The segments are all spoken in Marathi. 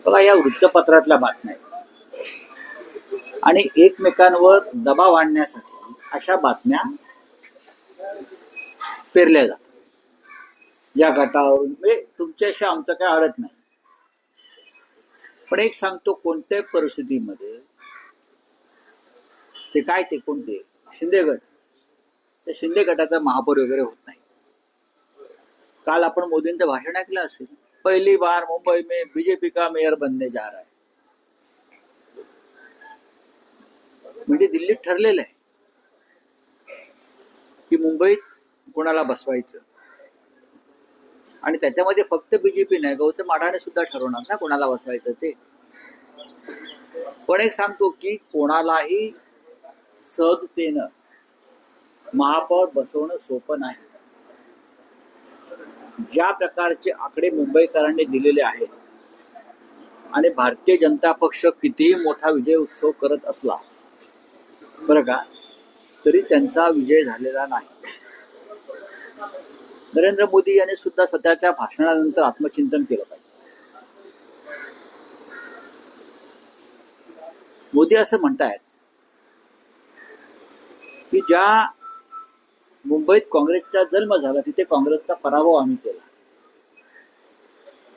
बघा, या वृत्तपत्रातल्या बातम्या आहेत आणि एकमेकांवर दबाव आणण्यासाठी अशा बातम्या पेरल्या जातात. या गटावरून म्हणजे तुमच्याशी आमचं काय अडत नाही, पण एक सांगतो, कोणत्याही परिस्थितीमध्ये ते काय ते कोणते शिंदे गट, त्या शिंदे गटाचा महापौर वगैरे होत नाही. काल आपण मोदींचं भाषण ऐकलं असेल, पहली बार मुंबई में बीजेपी का मेयर बनने जा रहा है. म्हणजे दिल्लीत ठरलेलं आहे की मुंबईत कोणाला बसवायचं, आणि त्याच्यामध्ये फक्त बीजेपी नाही, गौतम अडाणी सुद्धा ठरवणार ना कोणाला बसवायचं ते. पण एक सांगतो की कोणालाही सहजतेनं महापौर बसवणं सोपं नाही. ज्या प्रकारचे आकडे मुंबईकरांनी दिलेले आहेत आणि भारतीय जनता पक्ष कितीही मोठा विजय उत्सव करत असला बरं का, तरी त्यांचा विजय झालेला नाही. नरेंद्र मोदी यांनी सुद्धा स्वतःच्या भाषणानंतर आत्मचिंतन केलं पाहिजे. मोदी असं म्हणतायत की ज्या मुंबईत काँग्रेसचा जन्म झाला तिथे काँग्रेसचा पराभव आम्ही केला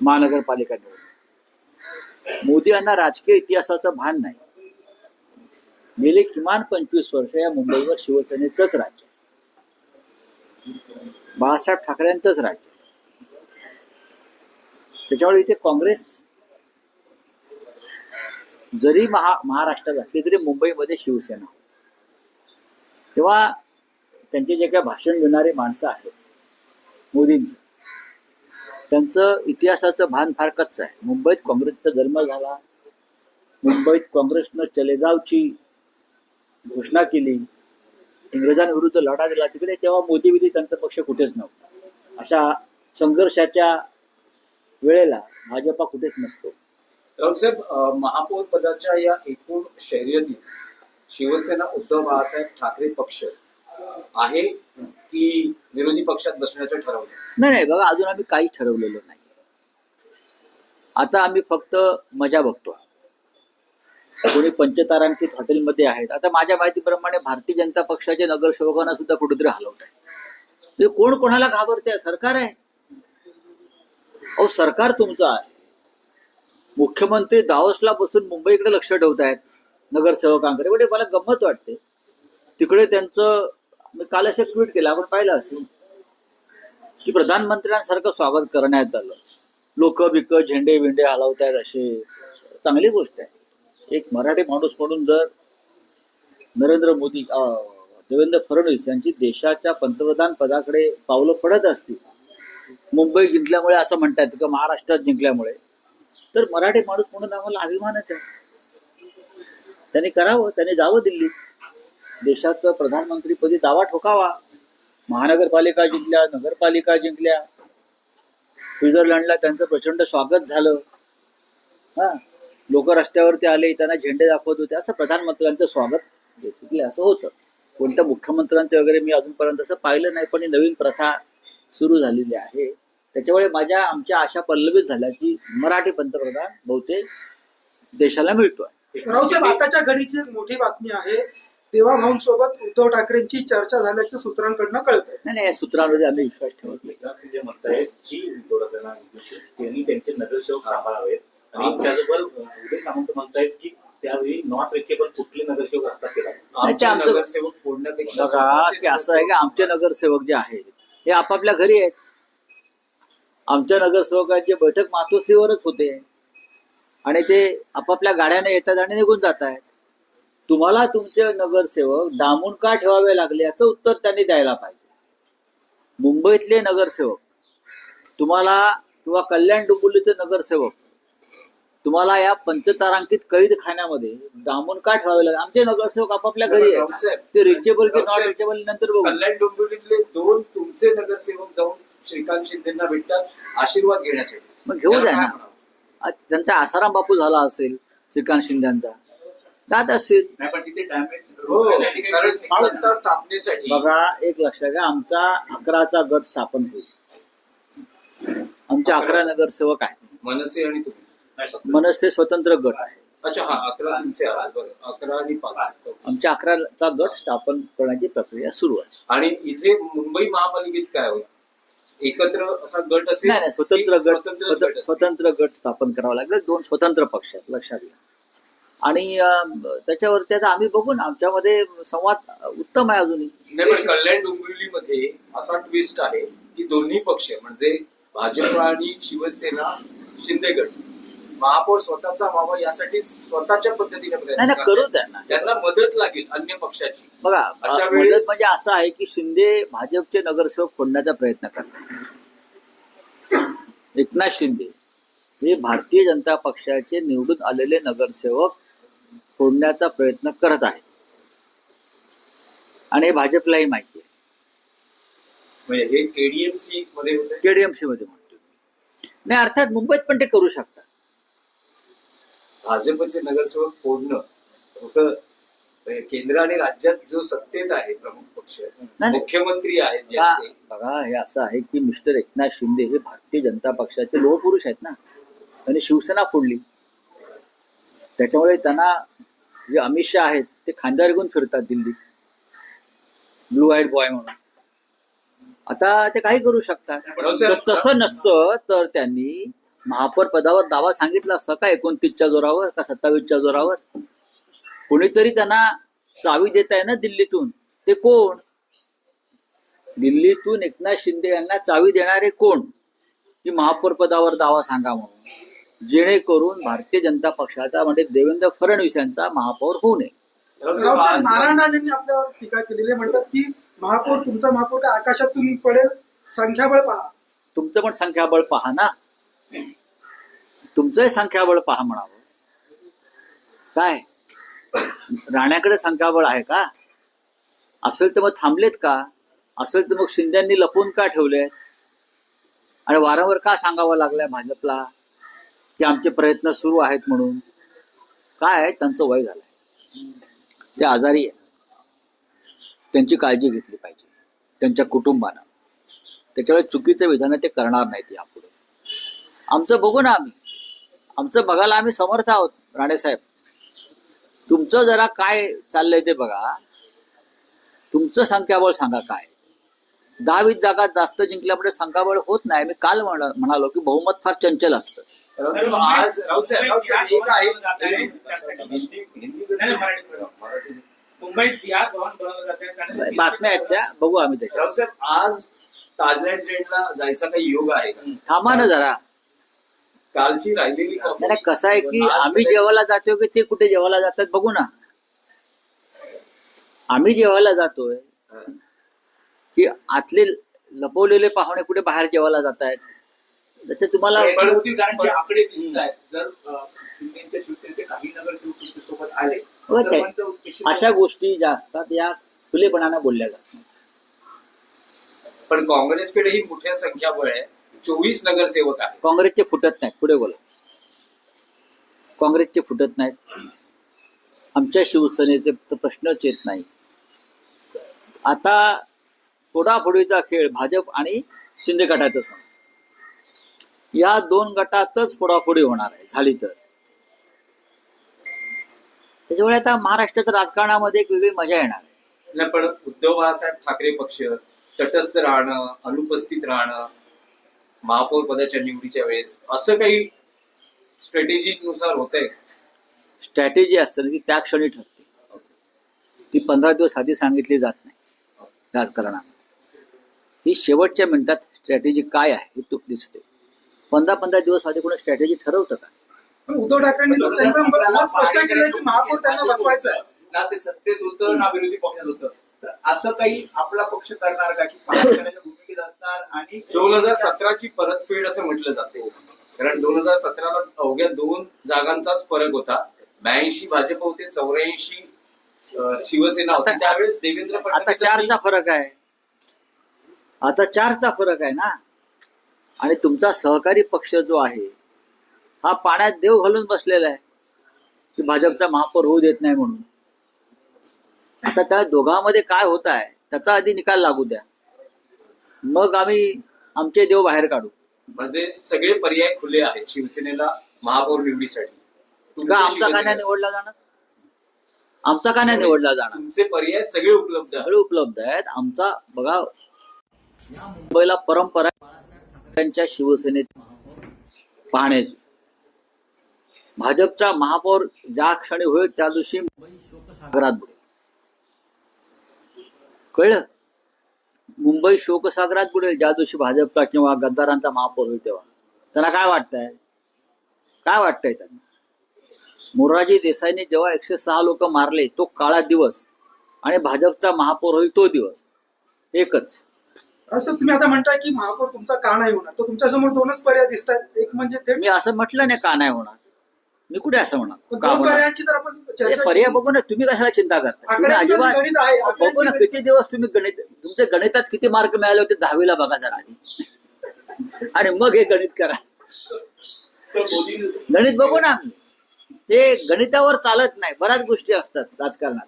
महानगरपालिका निवडणूक. मोदी यांना राजकीय इतिहासाचं भान नाही. गेले किमान 25 वर्ष या मुंबईवर शिवसेनेचंच राज्य, बाळासाहेब ठाकरेंचंच राज्य. त्याच्यामुळे इथे काँग्रेस जरी महाराष्ट्रात असली तरी मुंबईमध्ये शिवसेना. तेव्हा त्यांचे जे काही भाषण देणारे माणसं आहेत मोदींचं, त्यांचं इतिहासाचं भान फार कच्चं आहे. मुंबईत काँग्रेसचा जन्म झाला, मुंबईत काँग्रेसनं चले जावची घोषणा केली, इंग्रजांविरुद्ध लढा दिला तिकडे, तेव्हा मोदी विधी त्यांचा पक्ष कुठेच नव्हता. अशा संघर्षाच्या वेळेला भाजपा कुठेच नसतो. रावसाहेब, महापौर पदाच्या या एकूण शर्यतीत शिवसेना उद्धव बाळासाहेब ठाकरे पक्ष आहे की विरोधी पक्षात बसण्याचं ठरवलं? नाही, बघा, अजून आम्ही काहीच ठरवलेलं नाही. आता आम्ही फक्त मजा बघतो. कोणी पंचतारांकित हॉटेलमध्ये आहेत. आता माझ्या माहितीप्रमाणे भारतीय जनता पक्षाच्या नगरसेवकांना सुद्धा कुठेतरी हलवत आहे. म्हणजे कोण कोणाला घाबरते? सरकार आहे. अहो, सरकार तुमचं आहे. मुख्यमंत्री दावोसला बसून मुंबईकडे लक्ष ठेवतायत नगरसेवकांकडे. म्हणजे मला गंमत वाटते. तिकडे त्यांचं, मी काल असं ट्विट केलं, आपण पाहिलं असेल की प्रधानमंत्र्यांसारखं स्वागत करण्यात आलं. लोक बिक झेंडे विंडे हलवतायत, असे चांगली गोष्ट आहे. एक मराठी माणूस म्हणून जर नरेंद्र मोदी, देवेंद्र फडणवीस यांची देशाच्या पंतप्रधान पदाकडे पावलं पडत असतील, मुंबई जिंकल्यामुळे असं म्हणतात किंवा महाराष्ट्रात जिंकल्यामुळे, तर मराठी माणूस म्हणून आम्हाला अभिमानच आहे. त्यांनी करावं, त्यांनी जावं दिल्लीत, देशाचं प्रधानमंत्रीपदी दावा ठोकावा. महानगरपालिका जिंकल्या, नगरपालिका जिंकल्या, स्वित्झर्लंडला त्यांचं प्रचंड स्वागत झालं. लोक रस्त्यावरती आले, त्यांना झेंडे दाखवत होते. असं प्रधानमंत्र्यांचं स्वागत बेसिकली असं होतं. कोणत्या मुख्यमंत्र्यांचं वगैरे मी अजूनपर्यंत असं पाहिलं नाही, पण ही नवीन प्रथा सुरू झालेली आहे. त्याच्यामुळे आमच्या आशा पल्लवित झाल्या की मराठी पंतप्रधान बहुतेक देशाला मिळतोय. रावसाहेब, आताच्या घडीची एक मोठी बातमी आहे, देवाभाऊंसोबत उद्धव ठाकरेंची चर्चा झाल्याचं सूत्रांकडनं कळतंय. नाही, या सूत्रांमध्ये आम्ही विश्वास ठेवत नाही. जे म्हणतायत की त्यांनी त्यांचे नगरसेवक सांभाळावेत, आणि त्याचबरोबर उदय सामंत म्हणतायत की त्यावेळी नॉट रिचेबल कुठले नगरसेवक आता केला. नगरसेवक फोडण्यापेक्षा की असं आहे की आमचे नगरसेवक जे आहेत हे आपापल्या घरी आहेत. आमच्या नगरसेवकांची बैठक मातोश्रीवरच होते आणि ते आपापल्या गाड्याने येतात आणि निघून जात आहेत. तुम्हाला तुमचे नगरसेवक डांबून का ठेवावे लागले याचं उत्तर त्यांनी द्यायला पाहिजे. मुंबईतले नगरसेवक तुम्हाला, किंवा कल्याण डोंबिवलीचे नगरसेवक तुम्हाला या पंचतारांकित कैद खाण्यामध्ये डांबून का ठेवावे लागले? आमचे नगरसेवक आपापल्या घरी आहेत. ते रिचेबल की नॉट रिचेबल नंतर बघू. कल्याण डोंबिवलीतले 2 तुमचे नगरसेवक जाऊन श्रीकांत शिंदेना भेटतात आशीर्वाद घेण्यासाठी. मग घेऊ द्या ना. त्यांचा आसाराम बापू झाला असेल श्रीकांत शिंदेचा, जात असतील. पण तिथे डॅमेज सत्ता स्थापनेसाठी बघा, एक लक्षात घ्या, आमचा 11चा गट स्थापन होईल. आमचे 11 नगरसेवक आहेत. मनसे आणि तुम्ही नाही फक्त. मनसे स्वतंत्र गट आहे. अच्छा, हा 11 तुमचे आहेत. बरं, 11 आणि 5. आमच्या 11चा गट स्थापन करण्याची प्रक्रिया सुरू आहे. आणि इथे मुंबई महापालिकेत काय होईल? एकत्र असा गट असेल? नाही नाही, स्वतंत्र की गट स्वतंत्रच गट असेल? स्वतंत्र गट स्थापन करावा लागेल. 2 स्वतंत्र पक्ष आहेत, लक्षात घ्या. आणि त्याच्यावरती आता आम्ही बघू ना, आमच्यामध्ये संवाद उत्तम आहे अजूनही. नाही, पण कल्याण डोंबिवलीमध्ये असा ट्विस्ट आहे की दोन्ही पक्ष म्हणजे भाजप आणि शिवसेना शिंदे गट महापौर स्वतःचा व्हावा यासाठी स्वतःच्या पद्धतीने नाही प्रयत्न ना, करू करतात. त्यांना. त्यांना मदत लागेल अन्य पक्षाची. बघा, अशा मदत वेळेस- म्हणजे असं आहे की शिंदे भाजपचे नगरसेवक फोडण्याचा प्रयत्न करतात. एकनाथ शिंदे हे भारतीय जनता पक्षाचे निवडून आलेले नगरसेवक फोडण्याचा प्रयत्न करत आहेत. आणि हे भाजपलाही माहिती आहे. म्हणजे हे केडीएमसी मध्ये होते. केडीएमसी मध्ये म्हणतो नाही, अर्थात मुंबईत पण ते करू शकतात. भाजपचे नगरसेवक फोडणं होतं. केंद्र आणि राज्यात जो सत्तेत आहे प्रमुख पक्ष नाही. मुख्यमंत्री आहेत का- ज्यांचे, बघा, हे असं आहे की मिस्टर एकनाथ शिंदे हे भारतीय जनता पक्षाचे लोह पुरुष आहेत ना. त्यांनी शिवसेना फोडली. त्याच्यामुळे त्यांना जे अमित शहा आहेत ते खांद्यावर घेऊन फिरतात दिल्लीत, ब्लू व्हाईट बॉय म्हणून. आता ते काही करू शकतात. तसं नसतं तर त्यांनी महापौर पदावर दावा सांगितला असता का 29च्या जोरावर का 27च्या जोरावर? कोणीतरी त्यांना चावी देत आहे ना दिल्लीतून. ते कोण? दिल्लीतून एकनाथ शिंदे यांना चावी देणारे कोण? की महापौर पदावर दावा सांगा म्हणून, जेणेकरून भारतीय जनता पक्षाचा म्हणजे देवेंद्र फडणवीस यांचा महापौर होऊ नये. रावसाहेब नारायण राणेंनी आपल्यावर टीका केलेली आहे. म्हणतात की महापौर, तुमचा महापौर काय आकाशातून पडेल, संख्याबळ पहा. तुमचं पण संख्याबळ पहा ना. तुमचंही संख्याबळ पहा म्हणावं. काय राण्याकडे संख्याबळ आहे का? असेल तर मग थांबलेत का? असेल तर मग शिंद्यांनी लपवून का ठेवले? आणि वारंवार का सांगावं लागलंय भाजपला की आमचे प्रयत्न सुरू आहेत म्हणून? काय त्यांचं वय झालंय, ते आजारी आहे. त्यांची काळजी घेतली पाहिजे त्यांच्या कुटुंबानं. त्याच्यामुळे चुकीचं विधान ते करणार नाहीत यापुढे. आमचं बघू ना, आमचं बघायला आम्ही समर्थ आहोत. राणेसाहेब, तुमचं जरा काय चाललंय ते बघा. तुमचं संख्याबळ सांगा काय. 10-20 जागा जास्त जिंकल्यामुळे संख्याबळ होत नाही. मी काल म्हणालो की बहुमत फार चंचल असतं. आज रावसाहेब एक आहे मुंबईत बिहार भवन बनवलं जाते. बातम्या आहेत त्या, बघू आम्ही त्याच्या. रावसाहेब आज ताजलँड ट्रेनला जायचा काही योग आहे का? थांबा ना जरा. कालची राहिलेली नाही नाही, कसं आहे की आम्ही जेवायला जातोय की ते कुठे जेवायला जातात बघू ना. आम्ही जेवायला जातोय की आतले लपवलेले पाहुणे कुठे बाहेर जेवायला जात आहेत. त्याचे तुम्हाला आकडे दिसत आहेत. जर शिंदेच्या शिवसेनेचे काही नगरसेवक तुमच्यासोबत आले हो, तर ते- त्यांचं उद्देश- अशा गोष्टी ज्या असतात या खुलेपणानं बोलल्या जातात. पण काँग्रेसकडेही मोठ्या संख्याबळ आहे. 24 नगरसेवक आहेत. काँग्रेसचे फुटत नाहीत. पुढे बोला. काँग्रेसचे फुटत नाहीत. आमच्या शिवसेनेचे तर प्रश्नच येत नाही. आता फोडाफोडीचा खेळ भाजप आणि शिंदे गटातच होणार. या 2 गटातच फोडाफोडी होणार आहे झाली तर. त्याच्यामुळे आता महाराष्ट्राच्या राजकारणामध्ये एक वेगळी मजा येणार आहे. नाही, पण उद्धव बाळासाहेब ठाकरे पक्ष तटस्थ राहणं, अनुपस्थित राहणं महापौर पदाच्या निवडीच्या वेळेस असं काही स्ट्रॅटेजीनुसार होतंय. स्ट्रॅटेजी असते ती त्या क्षणी ठरते. ती 15 दिवस आधी सांगितली जात नाही राजकारणामध्ये. ही शेवटच्या मिनिटात स्ट्रॅटेजी काय आहे हे दिसते. 15 दिवस आधी कोणी स्ट्रॅटेजी ठरवतं का? पण उद्धव ठाकरेंनी तर त्यांचं मत स्पष्ट केलं की महापौर त्यांना बसवायचं आहे. ना ते सत्तेत होतं ना विरोधी पक्षात होतं. तर असं काही आपला पक्ष करणार का की पालकमंत्र्यांच्या भूमिकेत असणार आणि 2017ची परतफेड असं म्हटलं जाते. कारण 2017ला अवघ्या 2 जागांचाच फरक होता. 82 भाजप होते, 84 शिवसेना होती. त्यावेळेस देवेंद्र आता फडणवीस 4चा फरक आहे. आता 4चा फरक आहे ना. आणि तुमचा सहकारी पक्ष जो आहे हा पाण्यात देव घालून बसलेला आहे की भाजपचा महापौर होऊ देत नाही म्हणून. आता त्या दोघांमध्ये काय होत आहे त्याचा आधी निकाल लागू द्या, मग आम्ही आमचे देव बाहेर काढू. म्हणजे सगळे पर्याय खुले आहेत. शिवसेनेला महापौर निवडीसाठी का तुमच्या आमचा का नाही शिवसेनेत निवडला जाणार? आमचा का नाही निवडला जाणार? तुमचे पर्याय सगळे उपलब्ध आहेत. सगळे उपलब्ध आहेत. आमचा बघा, या मुंबईला परंपरा आहे बाळासाहेब ठाकरेंच्या शिवसेनेत पाहण्याची. भाजपचा महापौर ज्या क्षणी होईल त्या दिवशी मुंबई शोकसागरात बुडेल. कळलं? मुंबई शोकसागरात बुडेल ज्या दिवशी भाजपचा किंवा गद्दारांचा महापौर होईल तेव्हा. त्यांना काय वाटतंय? काय वाटतंय त्यांना? मोरारजी देसाईंनी जेव्हा 106 लोक मारले तो काळा दिवस आणि भाजपचा महापौर होईल तो दिवस एकच. असं तुम्ही आता म्हणताय की महापौर तुमचा का नाही होणार, तर तुमच्यासमोर दोनच पर्याय दिसत आहेत. एक म्हणजे थेट, मी असं म्हटलं नाही का नाही होणार. मी कुठे असं पण म्हणणार का दोन होणार? पर्यायांची जर आपण हे चर्चा पर्याय केली, बघू ना. तुम्ही कशाला चिंता करता? तुम्ही आकड्यांचं अजिबात गणित आहे, बघू ना. आकड्यांची किती दिवस तुम्ही गणित, तुमच्या गणितात किती मार्क मिळाले होते 10वीला बघा जरा आधी, आणि मग हे गणित करा. गणित बघू ना. हे गणितावर चालत नाही. बऱ्याच गोष्टी असतात राजकारणात.